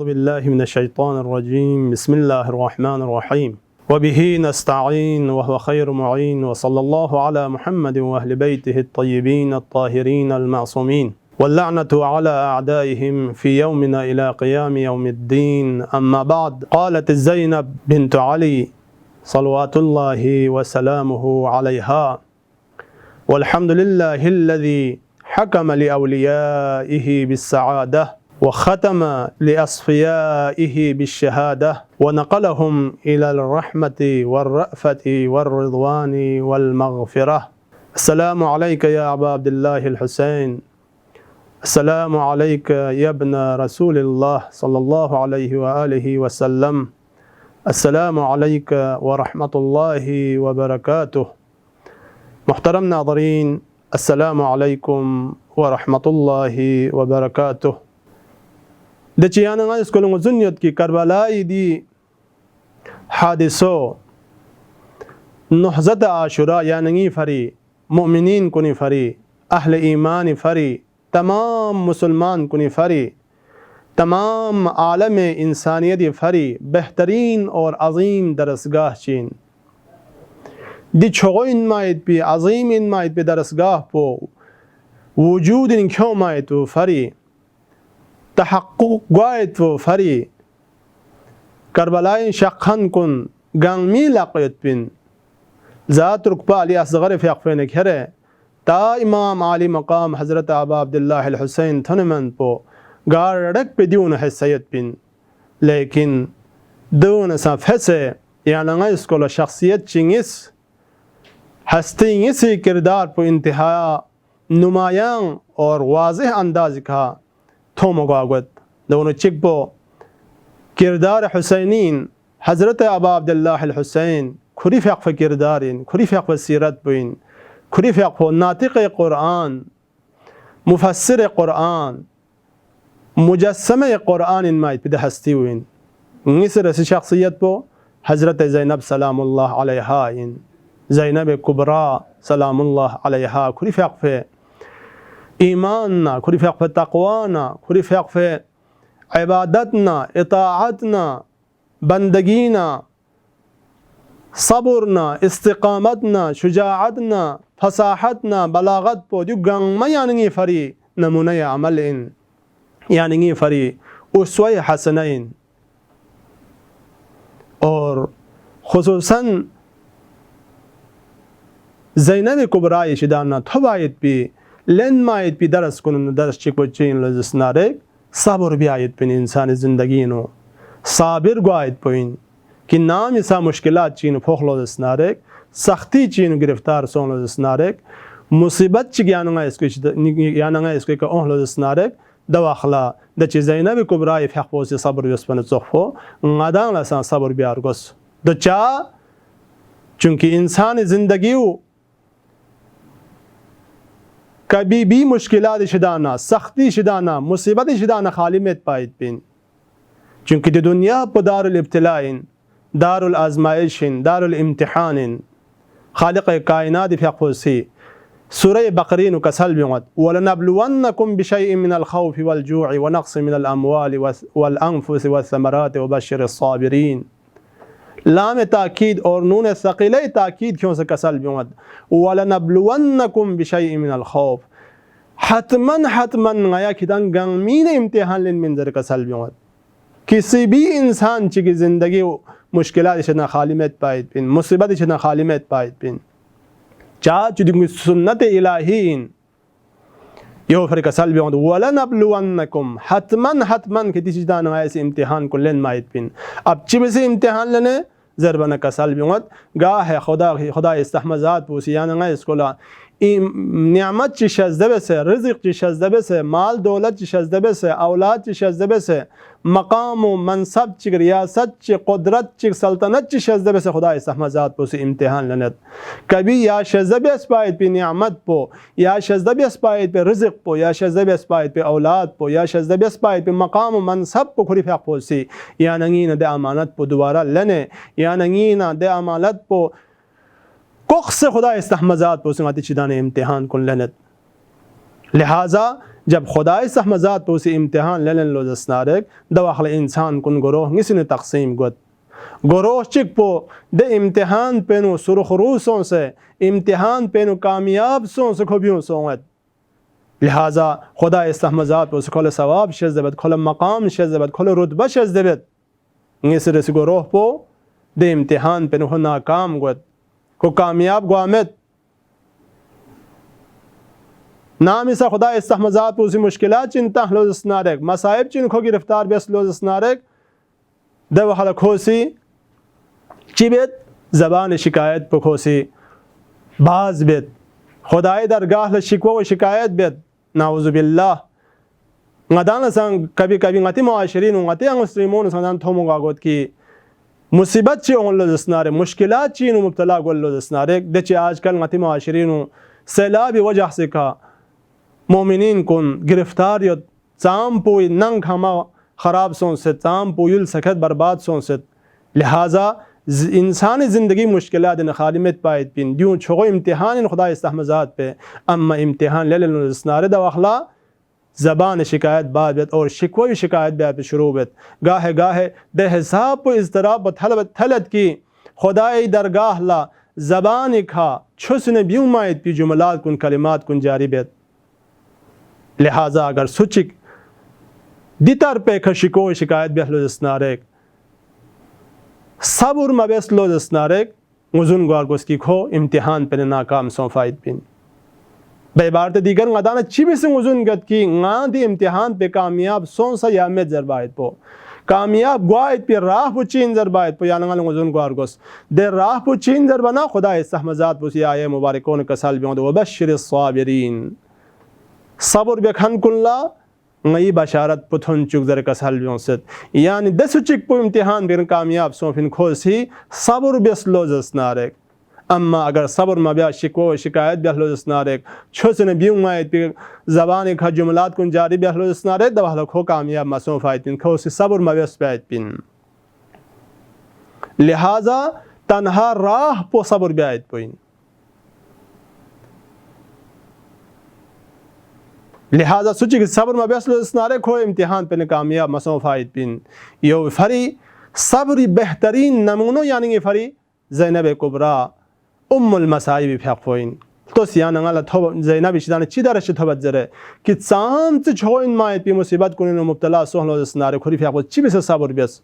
बिल्लाहि मिनश्शैतानिर्रजीम बिस्मिल्लाहिर्रहमानिर्रहीम वबिही नस्तईन वहुव खैरुल मुईन व सल्लल्लाहु अला मुहम्मदिन व अहलि बैतिहि अत्तय्यिबीन अत्ताहिरीन अल-मासूमीन वल्लअनतु अला अअदाइहिम फी यौमिना इला क़ियाम यौमिद्दीन अम्मा बाद क़ालत ज़ैनब बिन्त अली सल्लल्लाहु व सलामुहु अलैहा वल्हम्दुलिल्लाहिल्लज़ी हकम लिअवलियाइहि बिस्सआदह व ख़तम लिअस्फ़ियाइहि बिश्शहादह व नक़लहुम इलल रहमति वर्रअफ़ति वर्रिज़वानि वल्मग़फ़िरह। अस्सलामु अलैका या अबा अब्दिल्लाहिल हुसैन, अस्सलामु अलैका या इब्न रसूलिल्लाह सल्लल्लाहु अलैहि व आलिहि वसल्लम, अस्सलामु अलैका व रहमतुल्लाहि व बरकातुह। मुहतरम नाज़रीन, अस्सलामु अलैकुम व रहमतुल्लाहि व बरकातुह। दचियाना स्कूलों जुन्नत की करबलाई दी हादिसो नहज़त आशुरा यानी फरी मुमिनीन कुनी फरी अहले ईमान फरी तमाम मुसलमान कुनी फरी तमाम आलम इंसानियत फरी बेहतरीन और अज़ीम दरसगाह चीन दी छोगो इन मायत भी अज़ीम इन मायत भी दरसगाह पो वजूद इन क्यों मायत वो फरी तहक़्क़ुक़ गायत वो फरी करबलाई शख़न कुन गांगमी लाक़यत बिन ज़ात रुकबा अली असग़र फ़ियक़फ़ेन खेरे ता इमाम आली मकाम हज़रत अबा अब्दुल्लाहिल हुसैन थनमन पो गारड़क पे दियोन हैसियत बिन लेकिन दोन सा फैसे याना इसको शख्सियत चिंगिस हस्ती इसी किरदार पर इंतहा नुमायां और वाज़ेह अंदाज का थोमगावत दोनों चिकबो किरदार हुसैनीन हज़रत अबा अब्दुल्लाहिल हुसैन खुरी फ़ियक़ किरदारिन खुरी फ़ियक़ सीरत बिन खुरी फ़ियक़ नातिक़ क़ुरआन मुफस्सिर क़ुरआन मुजस्सम क़ुरआन इन मायत पिद हस्ती हुइन मिस्र से शख्सियत पो हज़रत ज़ैनब सलामुल्लाह अलैहा इन ज़ैनब कुबरा सलामुल्लाह अलैहा खुरी फ़ियक़ ईमान ना खुरी फ़ियक़ तक़वा ना खुरी फ़ियक़ इबादत ना इताअत ना बंदगी ना सब्र ना इस्तिक़ामत ना शुजाअत ना फसाहत ना बलागत पो जो गंग में यानी फरी नमूने अमल इन यानी फरी उसवे हसनैन और खुसूसन ज़ैनब कुबरा इशिदाना थवायत भी लेन मायत भी दरस कुन दरस चिक बच्चीन लजस्नारेक सब्र भी आयत पिन इंसान ज़िंदगी नो साबिर गायत पिन कि नाम इसा मुश्किलात चीन फोखलो लजस्नारेक सख्ती चीन गिरफ्तार सोन लजस्नारेक मुसीबत ची याना इसको का ओह लजस्नारेक दवाखला दची ज़ैनब कुबरा फ़ियक़ से सब्र यस्पन ज़ोफ़ो ङादां लसा सब्र भी आरगोस दचा चूँकि इंसान ज़िंदगी कभी भी मुश्किलात शिदाना सख्ती शिदाना मुसीबत शिदाना खाली में पायत बिन चूँकि दी दुनिया पर दारुल इब्तिलाइन दारुल आज़माइशिन दारुल इम्तिहानिन खालिक़ कायनात फ़ियक़ सूरह बकरीन कसल बिमत वलनब्लुवन्नकुम बिशैइन मिनल खौफ़ि वल जू'i व नक़्सिन मिनल अम्वालि वल अनफ़ुसि वस्समराति वबश्शिरिस साबिरीन। लाम ताकीद और नून सक़ीले ताकीद क्यों से कसल बिमत वलनब्लुवन्नकुम बिशैइन मिनल खौफ़ हतमन हतमन गया किदन गंगमीन इम्तिहान लिन मिनजर कसल बिमत किसी भी इंसान की ज़िंदगी मुश्किलात इतना खाली में पायत बिन मुसीबत इतना खाली में पायत बिन चाह चुदी सुन्नत इलाहीन यो फिर कसल बिमत वलनब्लुवन्नकुम हतमन हतमन कि किसी दान ऐसे इम्तिहान को लेन मायत बिन अब चिब से इम्तिहान लेने ज़रबन कसल बिमत गा है खुदा इस्तहमज़ात पूसियाना इसको ला नियामत ची शज़दबे से रिज़्क़ ची शज़दबे से माल दौलत ची शज़दबे से औलाद ची शज़दबे से मकाम व मनसब ची रियासत ची क़ुदरत ची सल्तनत ची शज़दबे से खुदा इस्तहमज़ात पो से इम्तिहान लनत कभी या शज़दबे अस्पायत पे नियामत पो या शज़दबे अस्पायत पे रिज़्क़ पो या शज़दबे अस्पायत पे औलाद पो या शज़दबे अस्पायत पे मकाम व मनसब पो खुरी फ़ियक़ पो सी या नंगीना दे अमानत पो दोबारा लने या नंगीना दे अमानत पो कोख से खुदा इस्तहमज़ात पोसिंगाती चिदाने इम्तिहान कुन लनत लिहाजा जब खुदाई सहमजात पे उसी इम्तिहान लेलन लोजस्नारक दवाखल इंसान कुन गरोह निसिन तकसीम गुत गरोह चिक पो दे इम्तिहान पेनु सुरखरूसों से इम्तिहान पेनु कामयाब सों से खुबियों सोंत लिहाजा खुदा सहमजात पे उस खोल सवाब शजबत खोल मकाम शजबत खोल रुतबा शजबत निसर से गरोह पो दे इम्तिहान पेनु नाकाम गुत को कामयाब गुआमत नाम इसा खुदा इस्तहमजात पे उसी मुश्किलात चिंता लोजस्नारक मसाइब चिन खो गिरफ्तार बेस लोजस्नारक दवहल खोसी चिबेत ज़बान शिकायत पे खोसी बाज बेत खुदाई दरगाह शिकवा व शिकायत बेत नाउज़ुबिल्लाह ngadaana sang kabi ngati muashirin ngati muslimun sandan thomo gagot ki मुसीबत ची ओन लोजस्नारे मुश्किलात ची नु मुब्तला गोल लोजस्नारे दे आजकल ngati muashirin सैलाब वजह से का मोमिनीन कुन गिरफ्तार यो चाम पोई नंग हमा ख़राब सों से चाम पोयुल सखत बर्बाद सों से लिहाजा इंसानी ज़िंदगी मुश्किलात न खालिमत पायत पिन ड्यूँ छोगो इम्तिहान खुदा इस्तहमजात पे अम्मा इम्तिहान ले लोजस्नारे दवाखला ज़बान शिकायत बात और शिकवी शिकायत बात शुरू बेत गाहे गाहे दे हिसाब व इज़्तराब थलत की खुदाई दरगाह ला ज़बान खा छुसने ब्यूमायत पी जुमलात कुन कलिमात कुन जारी बेत लिहाजा अगर सुचिक दितर पे खशिको शिकायत बेहलोजस्नारेक सबुर मबेस लोजस्नारेक मुजुन गारगोस की खो इम्तिहान पे नाकाम सोफायत पिन बेबारत दीगर गदाना चिबे से मुजुन गत की गांधी इम्तिहान पे कामयाब सोन सा यामेद जरबायत पो कामयाब ग्वायत पे राह पो चीन जरबायत पो यानंगल मुजुन गारगोस दे राह पो चीन जरबना खुदा इस्तहमजात पुसी आये मुबारकोन कसल बियों व बश्शिर साबिरीन सब्र बेखन कुल्ला नई बशारत पुथुन चुक जर कसल बियोंसत यानी दस चिक पो इम्तिहान बिन कामयाब सोफिन खोसी सब्र बेस लोजस्नारेक अम्मा अगर सब्र मबिया शिकवा शिकायत बेहलोजस्नारेक छोसने ब्यूमायत पे ज़बान खा जुमलात कुन जारी बेहलोजस्नारेक दवाहल खो कामयाब मसोफायत पिन खोसी सब्र मबियस पायत पिन लिहाजा तनहा राह पो सब्र बेआयत पिन लिहाजा सुची सब्र मबियस लोजस्नारेक खो इम्तिहान पे कामयाब मसोफायत पिन यो फरी सब्र बेहतरीन नमूनो यानी ये फरी ज़ैनब कुबरा उम्मुल मसाइब फ़्याक़फ़ोइन तो सियाना ngala thob ज़ैनब इशदान चिदार शथबत जरे कि चाम से छोइन मायत भी मुसीबत कुने मुब्तला सोहलो जस्नारे खुरी फ़्याक़फ़ो चिबे से सब्र बेस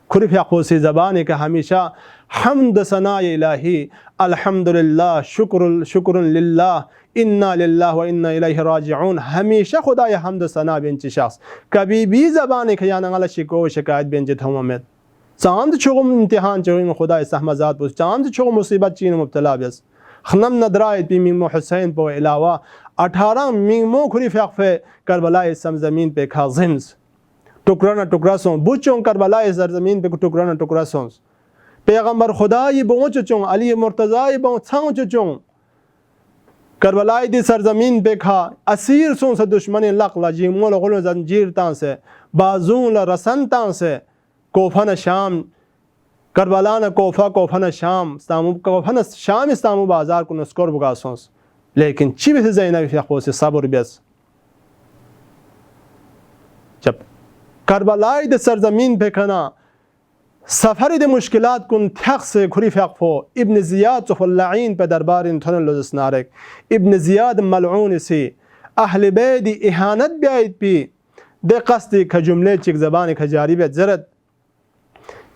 खुरी फ़्याक़फ़ो से ज़बान के हमेशा हम्द सना इलाही अल्हम्दुलिल्लाह शुक्रुन लिल्लाह इन्ना लिल्लाह व इन्ना इलैहि राजिऊन हमेशा खुदा या हम्द सना बेंच शख्स कभी भी ज़बान के याना ngala शिको शिकायत बेंच थोममेत चांद चोगम इम्तिहान चोगम खुदा सहमजात पुस चांद चोगम मुसीबत चीन मुब्तला बेस खनम नदरायत भी मिंगमो हुसैन पो अलावा 18 मिंगमो खुरी फ़्याक़फ़े करबला सरज़मीन पे खा ज़िम्स टुकड़ा न टुकड़ा सों बुचों करबला सरज़मीन पे टुकड़ा न टुकड़ा सों पैगंबर खुदा ये बोच चों अली मुर्तज़ा ये बोच छांच चों करबला दी सरज़मीन पे खा असीर सों से दुश्मन लक लजीमो लगलो जंजीर तां से बाजून रसन तां से कोफा न शाम करबला न कोफा न शाम कोफा न शाम इस्तामू बाजार को नस्कोर बुगासोंस लेकिन चिब से ज़ैनब फ़्याक़फ़ो से सब्र बेस जब करबलाई दे सरज़मीन पे खना सफ़र दे मुश्किलात कुन थक से खुरी फ़्याक़फ़ो इब्न ज़ियाद सुफ़ुल्लाइन पे दरबार इन थोन लोजस्नारेक इब्न ज़ियाद मलऊन से अहल बैत इहानत ब्यायत पी दे क़स्दी ख जुमले चिक ज़बान ख जारी बेत ज़रत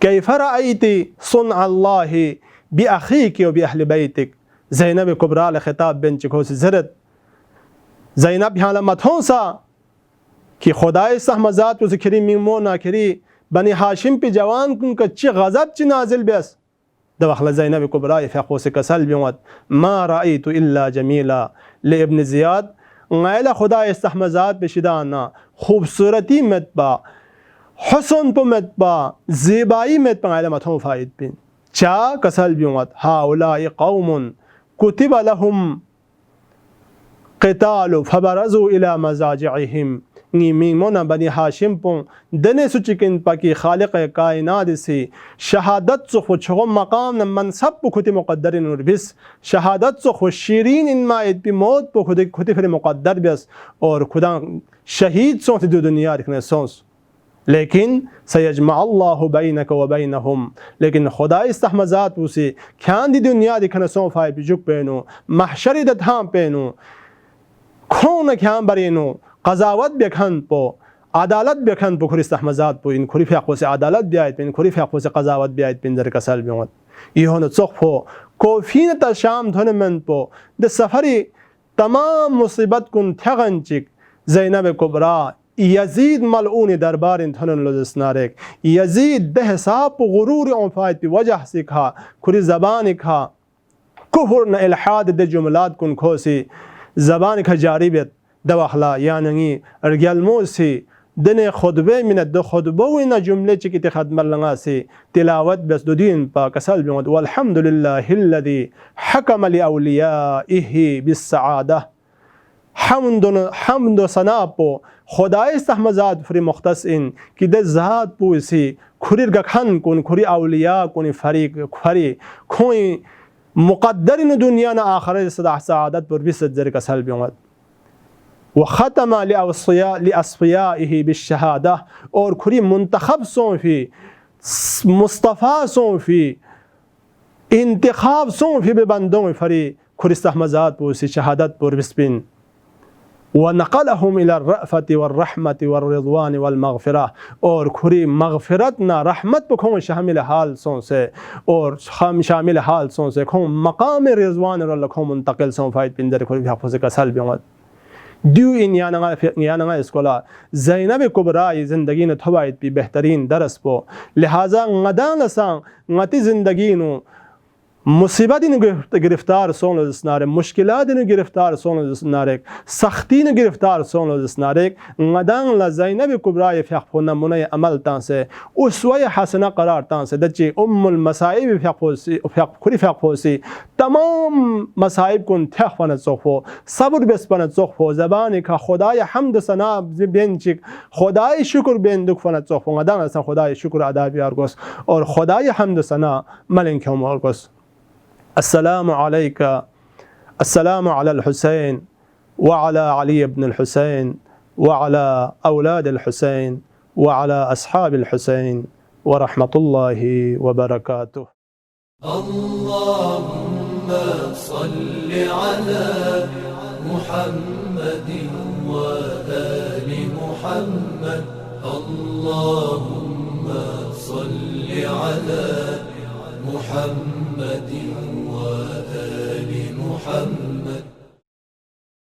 कैफ़ रअयती सुन्अ अल्लाहि बिअख़ीकी व बिअहलि बैतिक ज़ैनब कुबरा ले ख़िताब बेन चिको से ज़रत ज़ैनब यहाँ मथों सा कि खुदाए सहमजात उस खिरी मिंगमो ना खिरी बनी हाशिम पे जवान कुन का ची गज़ब ची नाजिल बेस दवखला ज़ैनब कुबरा फ़्याक़फ़ो से कसल बियोत मा रअयतु इल्ला जमीला ले इब्न ज़ियाद गैला खुदाए सहमजात पे शिदाना खूबसूरती मतबा हुसन पे मतबा ज़ेबाई मतबा गैला मथों फ़ायद पिन चा कसल बियोत हाउलाई कौमुन कुतिबा लहुम क़ितालु फ़बरज़ू इला मज़ाजिहिम मीमोना बनी हाशिम पों दने सुचिकिन पकी खालिक कायनात से शहादत सो खुचो मकाम न मनसब पो खुद मुक़द्दर नूरबिस शहादत सो खुद शीरीन इन मायद पी मौत पो खुद खुद फिर मुक़द्दर बिस और खुदा शहीद सो थी दुनिया रखने सोस लेकिन सयजमअल्लाहु बैनक व बैनहुम लेकिन खुदा इस्तहमज़ात उसे ख्यान दी दुनिया दिखने सो फाय बिजुक पेनो महशर दथा पेनो खून ख्यान बरेनो कज़ावत बेखन पो अदालत बेखन पो खुर इस्तहमज़ात पो इन खुरी फ़याक़ो से अदालत बियायत पिन खुरी फ़याक़ो से कज़ावत बियायत पिन दर कसल बियोत इहोन चोखो कोफीन तशाम धन मन पो द सफरी तमाम मुसीबत कुन थगंचिक ज़ैनब कुबरा यजीद मलऊन दरबार धन लजस्नारेक यजीद दहसाप गुरूर औफायत की वजह से खा खुरी ज़बान खा कुफर न इल्हाद दे जुमलात कुन खोसी ज़बान खा जारिबत दवाखला यानी अर्गलमो से दने खुतबे मिन द खुतबो न जुमले चिकी खदमत लंगा से तिलावत बस दुदीन पा कसल बिमत वल्हम्दुलिल्लाहिल्लज़ी हकम लिअौलियाइहि बिस्सआदा हमद सना पो खुदाए इस्तहमज़ात फ्री मुख्तस इन कि दे ज़ात पूसी खुरिर गखन कुन खुरी औलिया कुन फरीक फरी खोई मुक़द्दर इन दुनिया न आखिरत सआदत पर बिस जर कसल बिमत व ख़तम लिअस्फ़ियाइहि बिश्शहादा और खुरी मुंतखब सोफ़ी मुस्तफ़ा सोफ़ी इंतखाब सोफ़ी बेबंदों फरी खुरी इस्तहमज़ात पूसी शहादत पर बिस्पिन व नक़लहुम इला रफ़त वर्रहमत वर्रिज़वान वल्मग़फ़िरा और खुरी मग़फ़िरत ना रहमत पखों शामिल हाल सों से और हम शामिल हाल सों से खों मकाम रिज़वान और लखों मुंतकिल सों फ़ायद पिंदर खुरी हाफ़ से कसल बिमत ड्यू इन याना इसकोला ज़ैनब कुबरा ज़िंदगी न थवायत भी बेहतरीन दरस पो लिहाजा गदा नसां गति ज़िंदगी नो मुसीबत इन गिरफ्तार सोन लजस्नारे मुश्किलात इन गिरफ्तार सोन लजस्नारे सख्ती इन गिरफ्तार सोन लजस्नारे गदां ला ज़ैनब कुबरा फ़याक़ोना मुने अमल तां से उसवे हसना करार तां से दच्ची उम्मुल मसाइब फ़याक़ोसी तमाम मसाइब कुन थ्याफ़न ज़ोफ़ो सब्र बेस्पन ज़ोफ़ो ज़बान का खुदाय हम्द सना बेंचिक खुदाय शुक्र बेन दुख फन ज़ोफ़ो गदां ला खुदाय शुक्र अदा बियार गोस और खुदाय हम्द सना मलिन क्यों मोर गोस अस्सलामु अलैका अस्सलामु अलल हुसैन व अला अली इब्न अल हुसैन व अला औलाद अल हुसैन व अला अस्हाब अल हुसैन व रहमतुल्लाहि व बरकातुहु। अल्लाहुम्मा सल्लि अला मुहम्मदिन व आलि मुहम्मद अल्लाहुम्मा सल्लि अला मुहम्मदिन व आलि मुहम्मद।